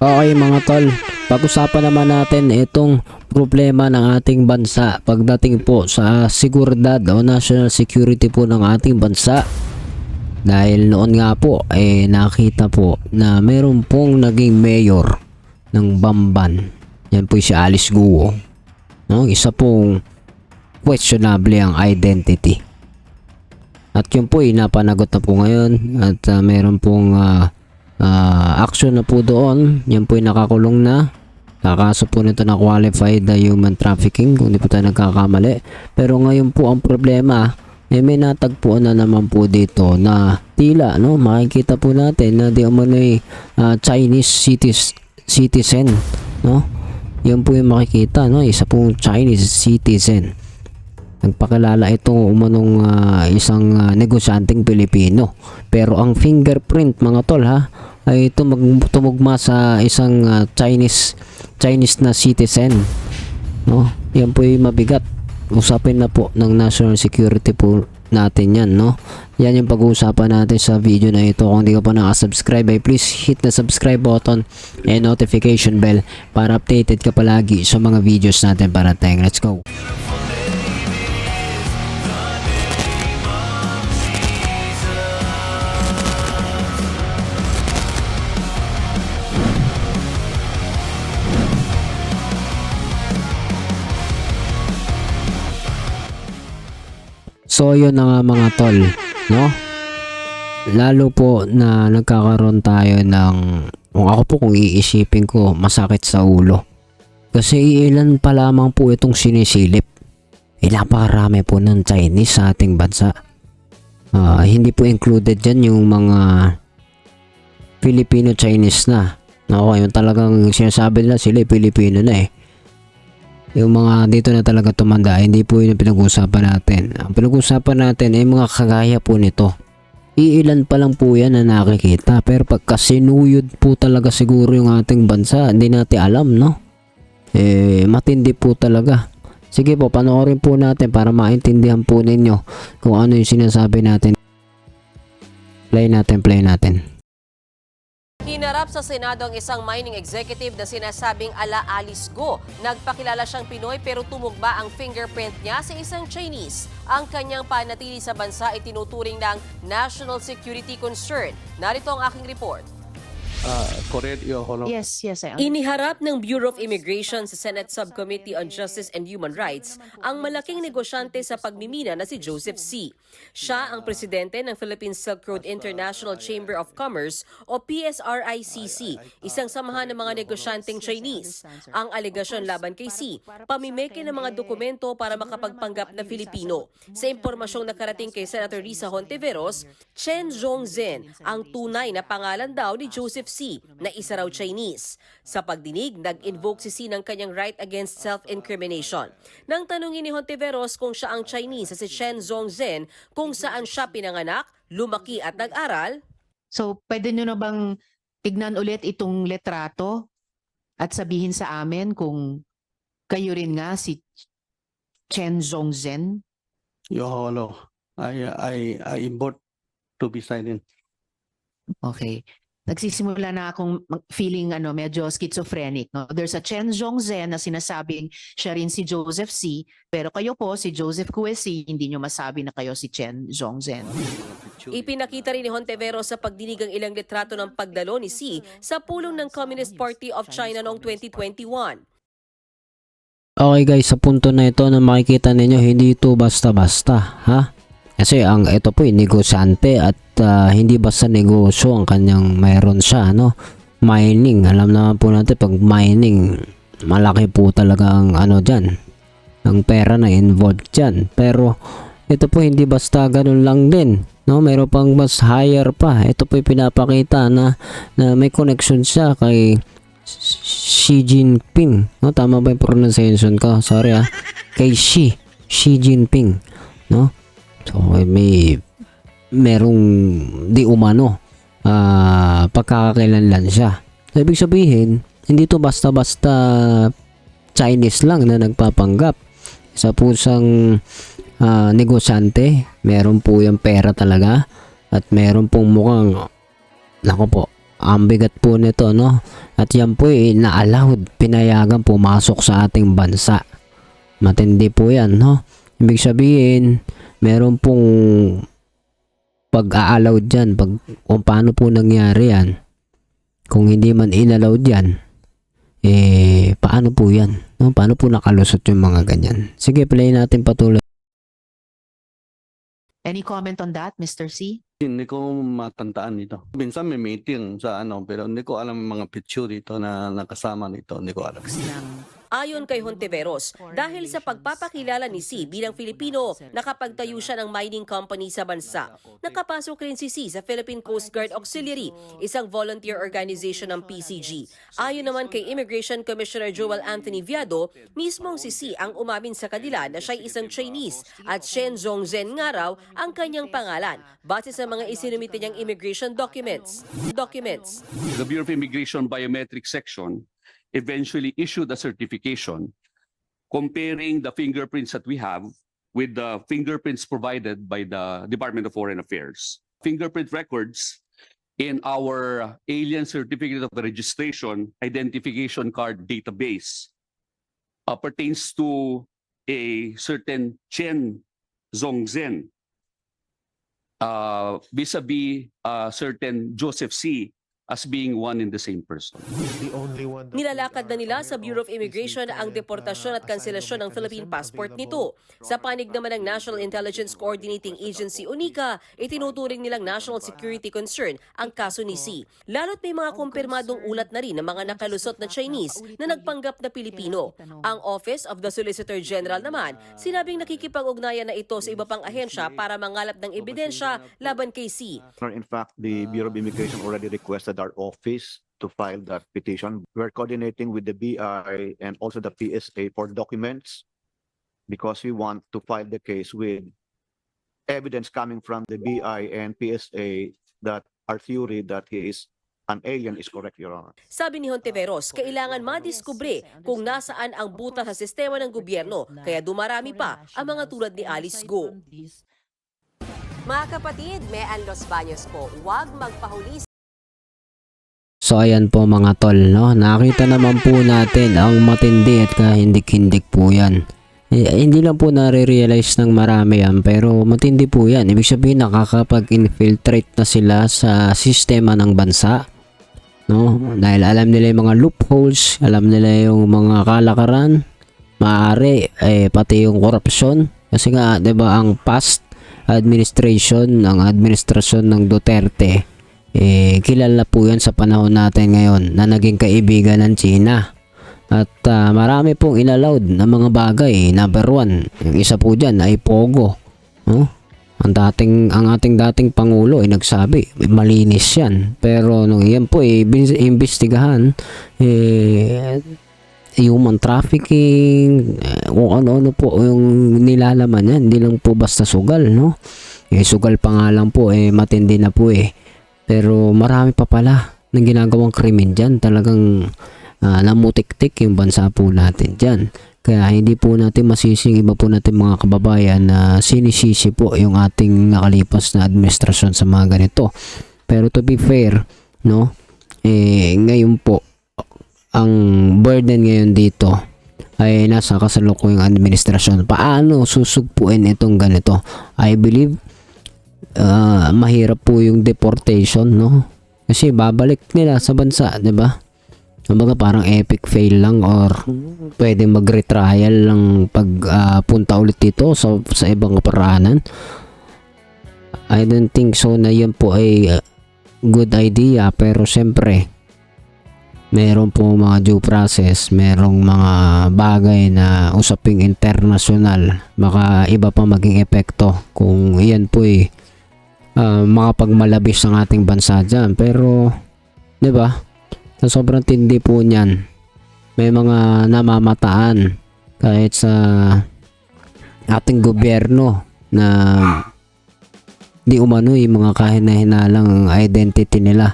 Okay mga tol, pag-usapan naman natin itong problema ng ating bansa pagdating po sa seguridad o national security po ng ating bansa. Dahil noon nga po nakita po na meron pong naging mayor ng Bamban. Yan po si Alice Guo. No? Isa pong questionable ang identity. At yun po napanagot na po ngayon at meron pong action na po doon. Yan po nakakulong na. Kakaso po nito na qualified human trafficking kung di po tayo nagkakamali. Pero ngayon po ang problema may natagpuan na naman po dito na tila makikita po natin na di umano'y Chinese citizen, no? Yan po yung makikita, no? Isa pong Chinese citizen. Nagpakilala itong umanong isang negosyanteng Pilipino. Pero ang fingerprint mga tol ay tumugma sa isang Chinese na citizen, no? Yan po yung mabigat. Usapin na po ng national security po natin yan, no? Yan yung pag-uusapan natin sa video na ito. Kung hindi ka pa nakasubscribe ay please hit the subscribe button and notification bell para updated ka palagi sa mga videos natin parating. Let's go! So yun na nga mga tol, no? Lalo po na nagkakaroon tayo ng, kung ako po kung iisipin ko, masakit sa ulo. Kasi ilan pa lamang po itong sinisilip. Napakarami po ng Chinese sa ating bansa. Hindi po included dyan yung mga Filipino-Chinese na. Yung talagang sinasabi nila sila Pilipino na Yung mga dito na talaga tumanda, hindi po yun yung pinag-uusapan natin. Ang pinag-uusapan natin ay mga kagaya po nito. Iilan pa lang po yan na nakikita. Pero pagka sinuyod po talaga siguro yung ating bansa, hindi natin alam, no? Matindi po talaga. Sige po, panoorin po natin para maintindihan po ninyo kung ano yung sinasabi natin. Play natin. Hinarap sa Senado ang isang mining executive na sinasabing ala Alice Guo. Nagpakilala siyang Pinoy pero tumugma ang fingerprint niya sa isang Chinese. Ang kanyang panatili sa bansa ay tinuturing ng national security concern. Narito ang aking report. Correct, Your Honor. Yes, I understand. Iniharap ng Bureau of Immigration sa Senate Subcommittee on Justice and Human Rights ang malaking negosyante sa pagmimina na si Joseph C. Siya ang presidente ng Philippine Silk Road International Chamber of Commerce o PSRICC, isang samahan ng mga negosyanteng Chinese. Ang alegasyon laban kay C, pamimeke ng mga dokumento para makapagpanggap na Filipino. Sa impormasyong nakarating kay Senator Risa Hontiveros, Chen Zhongzhen ang tunay na pangalan daw ni Joseph C na isa raw Chinese. Sa pagdinig, nag-invoke si C ng kanyang right against self-incrimination. Nang tanungin ni Hontiveros kung siya ang Chinese sa si Chen Zhongzhen, kung saan siya pinanganak, lumaki at nag-aral. So, pwede nyo na bang tignan ulit itong letrato at sabihin sa amin kung kayo rin nga si Chen Zhongzhen? Your Honor, I import to be silent. Okay. Nagsisimula na akong feeling medyo schizophrenic. No? There's a Chen Zhongzhen na sinasabing siya rin si Joseph C. Pero kayo po, si Joseph Cuesi, hindi nyo masabi na kayo si Chen Zhongzhen. Ipinakita rin ni Hontiveros sa pagdinig ang ilang litrato ng pagdalo ni C sa pulong ng Communist Party of China noong 2021. Okay guys, sa punto na ito na makikita ninyo, hindi ito basta-basta, Kasi ito po negosyante at hindi basta negosyo ang kanyang mayroon siya, mining. Alam naman po natin pag mining, malaki po talaga ang dyan, ang pera na involved dyan. Pero ito po hindi basta ganun lang din, mayroon pang mas higher pa. Ito po pinapakita na may connection siya kay Xi Jinping, tama ba yung pronunciation ko? Sorry kay Xi Jinping, So merong di umano pagkakakilanlan siya. So, ibig sabihin, hindi to basta-basta Chinese lang na nagpapanggap. Sa pusang negosyante, meron po yung pera talaga at meron pong mukhang, nako po, Ang bigat po nito, no? At yan po na-allowed, pinayagan pumasok sa ating bansa. Matindi po yan, no? Ibig sabihin, meron pong pag-a-allowed dyan, kung paano po nangyari yan. Kung hindi man in-allowed yan, paano po yan? No? Paano po nakalusot yung mga ganyan? Sige, play natin patuloy. Any comment on that, Mr. C? Hindi ko matandaan dito. Minsan may meeting sa pero hindi ko alam yung mga picture dito na nakasama nito. Hindi ko alam. Ayon kay Hontiveros, dahil sa pagpapakilala ni C bilang Filipino, nakapagtayo siya ng mining company sa bansa. Nakapasok rin si C sa Philippine Coast Guard Auxiliary, isang volunteer organization ng PCG. Ayon naman kay Immigration Commissioner Joel Anthony Viado, mismong si C ang umamin sa kanila na siya'y isang Chinese at Shen Zhongzhen nga raw ang kanyang pangalan, base sa mga isinumite niyang immigration documents. The Bureau of Immigration Biometric Section eventually issued a certification comparing the fingerprints that we have with the fingerprints provided by the Department of Foreign Affairs. Fingerprint records in our Alien Certificate of Registration Identification Card database pertains to a certain Chen Zhongzhen vis-a-vis certain Joseph C. as being one and the same person. Nilalakad na nila sa Bureau of Immigration ang deportasyon at kanselasyon ng Philippine passport nito. Sa panig naman ng National Intelligence Coordinating Agency o NICA, itinuturing nilang national security concern ang kaso ni C. Lalo't may mga kumpirmadong ulat na rin ng mga nakalusot na Chinese na nagpanggap na Pilipino. Ang Office of the Solicitor General naman, sinabing nakikipag-ugnayan na ito sa iba pang ahensya para mangalap ng ebidensya laban kay C. In fact, the Bureau of Immigration already requested our office to file that petition. We're coordinating with the BI and also the PSA for documents because we want to file the case with evidence coming from the BI and PSA that our theory that he is an alien is correct, Your Honor. Sabi ni Hontiveros, kailangan madiskubre kung nasaan ang butas sa sistema ng gobyerno, kaya dumarami pa ang mga tulad ni Alice Go. Mga kapatid, Mean Los Baños po, huwag magpahuli. So ayan po mga tol, no? Nakita naman po natin ang matindi at kahindik-hindik po yan. Hindi lang po nare-realize ng marami yan, pero matindi po yan. Ibig sabihin nakakapag-infiltrate na sila sa sistema ng bansa, no? Dahil alam nila yung mga loopholes, alam nila yung mga kalakaran, maaari pati yung korupsyon. Kasi nga, 'di ba, ang past administration ng administrasyon ng Duterte, kilala po yan sa panahon natin ngayon na naging kaibigan ng China. At marami pong inallowed na mga bagay. Number one, yung isa po dyan ay Pogo. Ang ating dating Pangulo ay nagsabi, malinis yan. Pero nung yan po imbestigahan, human trafficking, kung ano-ano po yung nilalaman yan. Hindi lang po basta sugal, no? Sugal pa nga lang po, matindi na po Pero marami pa pala ng ginagawang krimen dyan. Talagang namutik-tik yung bansa po natin dyan. Kaya hindi po natin masising iba po natin mga kababayan na sinisisi po yung ating nakalipas na administrasyon sa mga ganito. Pero to be fair, no? Ngayon po, ang burden ngayon dito ay nasa kasalukuyang administrasyon. Paano susugpuin itong ganito? I believe mahirap po yung deportation, no? Kasi babalik nila sa bansa, 'di ba? Kumbaga parang epic fail lang or pwedeng mag-retrial lang pag punta ulit dito sa ibang paraanan. I don't think so na yun po ay good idea, pero siyempre meron po mga due process, merong mga bagay na usaping internasyonal, baka iba pa maging epekto kung iyan po makapagmalabis ang ating bansa dyan. Pero 'di ba, sa sobrang tindi po niyan, may mga namamataan kahit sa ating gobyerno na di umano yung mga kahina-hinalang identity nila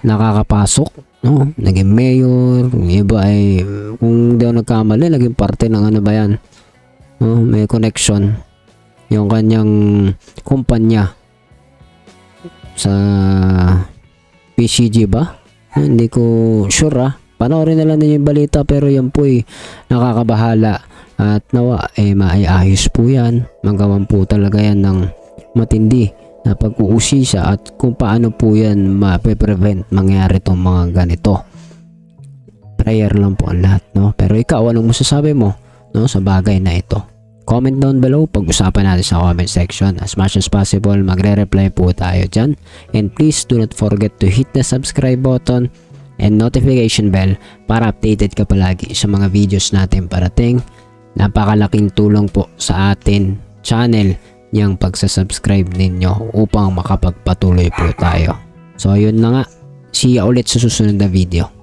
nakakapasok, no? Naging mayor, yung iba ay kung di ako nagkamali naging parte ng ano ba yan, no? May connection yung kanyang kumpanya sa PCG ba? Hindi ko sure Panoorin na lang ninyo yung balita pero yan po nakakabahala at nawa maiayos po yan. Magawan po talaga yan ng matindi na pag-uusisa at kung paano po yan ma-prevent mangyari itong mga ganito. Prayer lang po ang lahat, no? Pero ikaw, anong masasabi mo, no, sa bagay na ito? Comment down below, pag-usapan natin sa comment section. As much as possible, magre-reply po tayo dyan. And please do not forget to hit the subscribe button and notification bell para updated ka palagi sa mga videos natin parating. Napakalaking tulong po sa atin channel yung pagsasubscribe ninyo upang makapagpatuloy po tayo. So, yun na nga. See ya ulit sa susunod na video.